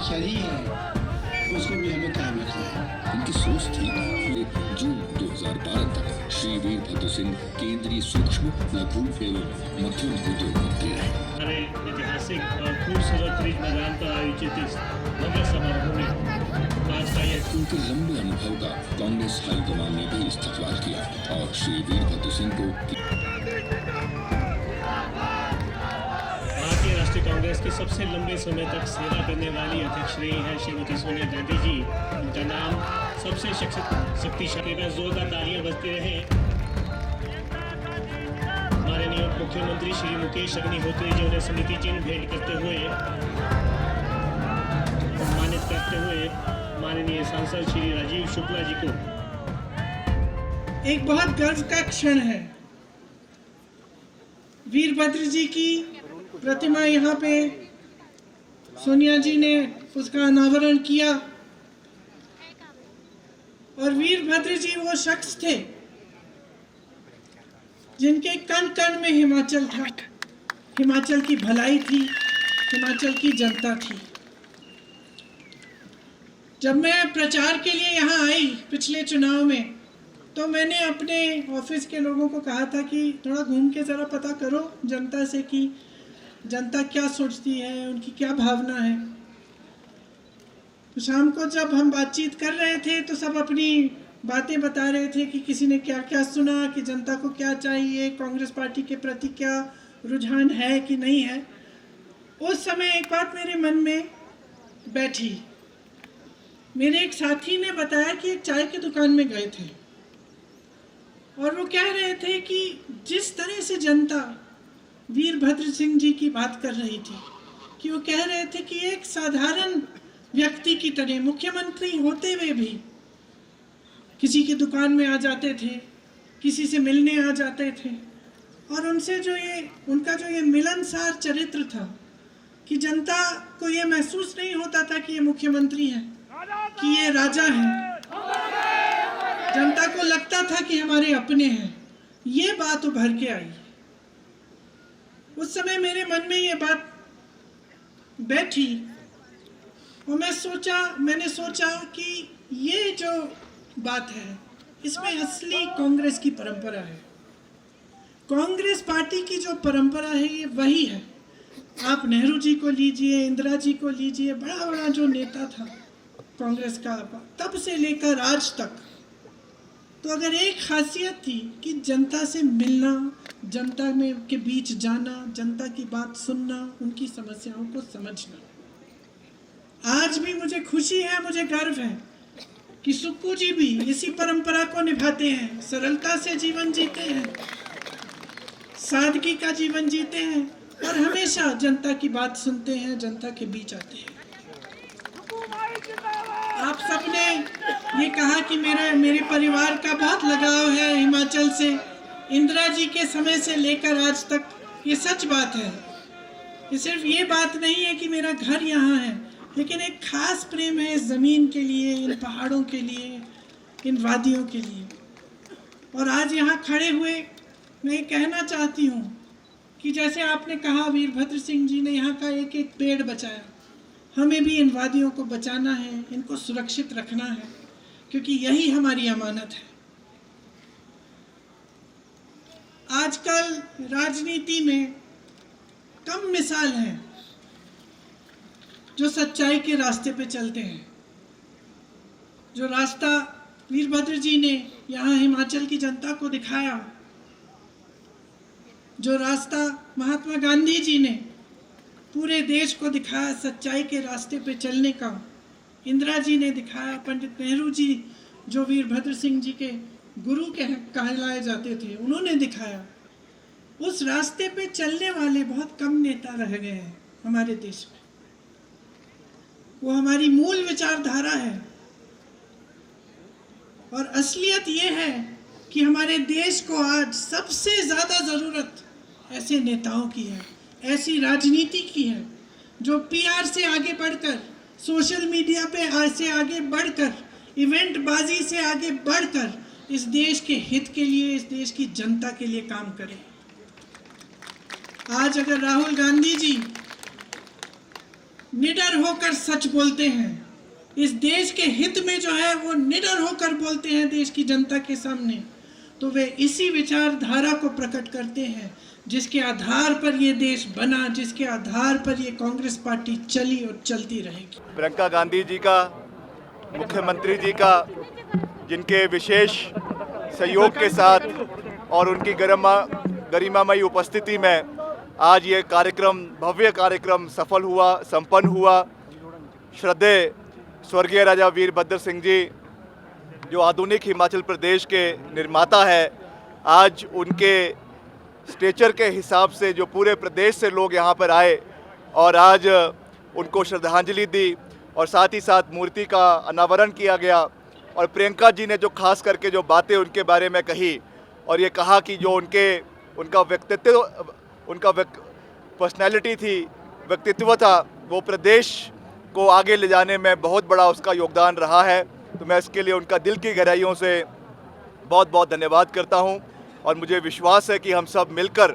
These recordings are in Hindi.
सही है, उसको भी हमें कायम रखना है। उनकी सोच थी कि जून 2012 तक श्री वीरभद्र सिंह केंद्रीय सूक्ष्म लघु एवं मध्यम उद्योग मंत्री रहे। हमारे ऐतिहासिक और खूबसूरत रिज मैदान पर आयोजित इस भव्य समारोह में आज का यह उनके लंबे अनुभव का कांग्रेस हाईकमान ने भी इस्तेमाल किया और श्री वीरभद्र सिंह को भारतीय राष्ट्रीय कांग्रेस की सबसे लंबे समय तक सेवा करने वाली अध्यक्ष रही हैं श्रीमती सोनिया गांधी जी। उनका नाम सबसे शक्तिशाली का जोरदार तालियां बजते रहे। हमारे नियुक्त मुख्यमंत्री श्री मुकेश अग्निहोत्री जी उन्हें स्मृति चिन्ह भेंट करते हुए सम्मानित करते हुए माननीय सांसद श्री राजीव शुक्ला जी को एक बहुत गर्व का क्षण है। वीरभद्र जी की प्रतिमा यहाँ पे सोनिया जी ने उसका अनावरण किया और वीरभद्र जी वो शख्स थे जिनके कण कण में हिमाचल था, हिमाचल की भलाई थी, हिमाचल की जनता थी। जब मैं प्रचार के लिए यहाँ आई पिछले चुनाव में, तो मैंने अपने ऑफिस के लोगों को कहा था कि थोड़ा घूम के ज़रा पता करो जनता से कि जनता क्या सोचती है, उनकी क्या भावना है। तो शाम को जब हम बातचीत कर रहे थे तो सब अपनी बातें बता रहे थे कि किसी ने क्या क्या सुना, कि जनता को क्या चाहिए, कांग्रेस पार्टी के प्रति क्या रुझान है कि नहीं है। उस समय एक बात मेरे मन में बैठी। मेरे एक साथी ने बताया कि एक चाय की दुकान में गए थे और वो कह रहे थे कि जिस तरह से जनता वीरभद्र सिंह जी की बात कर रही थी, कि वो कह रहे थे कि एक साधारण व्यक्ति की तरह मुख्यमंत्री होते हुए भी किसी की दुकान में आ जाते थे, किसी से मिलने आ जाते थे और उनसे जो ये उनका जो ये मिलनसार चरित्र था कि जनता को ये महसूस नहीं होता था कि ये मुख्यमंत्री हैं, कि ये राजा हैं। जनता को लगता था कि हमारे अपने हैं। ये बात उभर के आई। उस समय मेरे मन में ये बात बैठी और मैंने सोचा कि ये जो बात है इसमें असली कांग्रेस की परंपरा है। कांग्रेस पार्टी की जो परंपरा है ये वही है। आप नेहरू जी को लीजिए, इंदिरा जी को लीजिए, बड़ा बड़ा जो नेता था कांग्रेस का तब से लेकर आज तक, तो अगर एक खासियत थी कि जनता से मिलना, जनता में के बीच जाना, जनता की बात सुनना, उनकी समस्याओं को समझना। आज भी मुझे खुशी है, मुझे गर्व है कि सुक्कू जी भी इसी परंपरा को निभाते हैं, सरलता से जीवन जीते हैं, सादगी का जीवन जीते हैं और हमेशा जनता की बात सुनते हैं, जनता के बीच आते हैं। आप सबने ये कहा कि मेरे परिवार का बहुत लगाव है हिमाचल से, इंदिरा जी के समय से लेकर आज तक। ये सच बात है। ये सिर्फ ये बात नहीं है कि मेरा घर यहाँ है, लेकिन एक खास प्रेम है इस ज़मीन के लिए, इन पहाड़ों के लिए, इन वादियों के लिए। और आज यहाँ खड़े हुए मैं कहना चाहती हूँ कि जैसे आपने कहा वीरभद्र सिंह जी ने यहाँ का एक एक पेड़ बचाया, हमें भी इन वादियों को बचाना है, इनको सुरक्षित रखना है, क्योंकि यही हमारी अमानत है। आजकल राजनीति में कम मिसाल हैं जो सच्चाई के रास्ते पे चलते हैं। जो रास्ता वीरभद्र जी ने यहाँ हिमाचल की जनता को दिखाया, जो रास्ता महात्मा गांधी जी ने पूरे देश को दिखाया सच्चाई के रास्ते पे चलने का, इंदिरा जी ने दिखाया, पंडित नेहरू जी जो वीरभद्र सिंह जी के गुरु कहलाए जाते थे, उन्होंने दिखाया। उस रास्ते पे चलने वाले बहुत कम नेता रह गए हैं हमारे देश में। वो हमारी मूल विचारधारा है और असलियत ये है कि हमारे देश को आज सबसे ज़्यादा ज़रूरत ऐसे नेताओं की है, ऐसी राजनीति की है जो पीआर से आगे बढ़कर, सोशल मीडिया पे से आगे बढ़कर, इवेंट बाजी से आगे बढ़कर इस देश के हित के लिए, इस देश की जनता के लिए काम करे। आज अगर राहुल गांधी जी निडर होकर सच बोलते हैं, इस देश के हित में जो है वो निडर होकर बोलते हैं देश की जनता के सामने, तो वे इसी विचारधारा को प्रकट करते हैं जिसके आधार पर ये देश बना, जिसके आधार पर ये कांग्रेस पार्टी चली और चलती रहेगी। प्रियंका गांधी जी का, मुख्यमंत्री जी का, जिनके विशेष सहयोग के साथ और उनकी गरिमामयी उपस्थिति में आज ये कार्यक्रम, भव्य कार्यक्रम सफल हुआ, संपन्न हुआ। श्रद्धेय स्वर्गीय राजा वीरभद्र सिंह जी, जो आधुनिक हिमाचल प्रदेश के निर्माता है, आज उनके स्टेचर के हिसाब से जो पूरे प्रदेश से लोग यहाँ पर आए और आज उनको श्रद्धांजलि दी और साथ ही साथ मूर्ति का अनावरण किया गया। और प्रियंका जी ने जो खास करके जो बातें उनके बारे में कही और ये कहा कि जो उनका व्यक्तित्व, उनका पर्सनैलिटी थी, व्यक्तित्व था, वो प्रदेश को आगे ले जाने में बहुत बड़ा उसका योगदान रहा है। तो मैं इसके लिए उनका दिल की गहराइयों से बहुत बहुत धन्यवाद करता हूं और मुझे विश्वास है कि हम सब मिलकर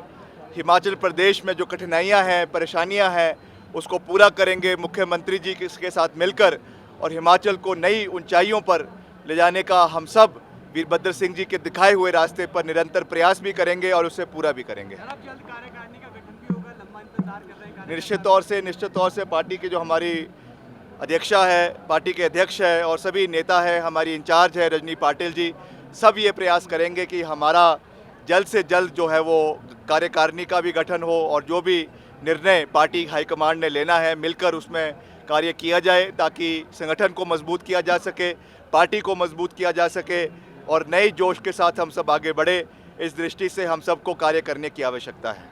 हिमाचल प्रदेश में जो कठिनाइयां हैं, परेशानियां हैं, उसको पूरा करेंगे मुख्यमंत्री जी के साथ मिलकर, और हिमाचल को नई ऊंचाइयों पर ले जाने का हम सब वीरभद्र सिंह जी के दिखाए हुए रास्ते पर निरंतर प्रयास भी करेंगे और उसे पूरा भी करेंगे। निश्चित तौर से पार्टी के जो हमारी अध्यक्षा है, पार्टी के अध्यक्ष है और सभी नेता है, हमारी इंचार्ज है रजनी पाटिल जी, सब ये प्रयास करेंगे कि हमारा जल्द से जल्द जो है वो कार्यकारिणी का भी गठन हो और जो भी निर्णय पार्टी हाईकमांड ने लेना है मिलकर उसमें कार्य किया जाए, ताकि संगठन को मजबूत किया जा सके, पार्टी को मजबूत किया जा सके और नए जोश के साथ हम सब आगे बढ़े। इस दृष्टि से हम सबको कार्य करने की आवश्यकता है।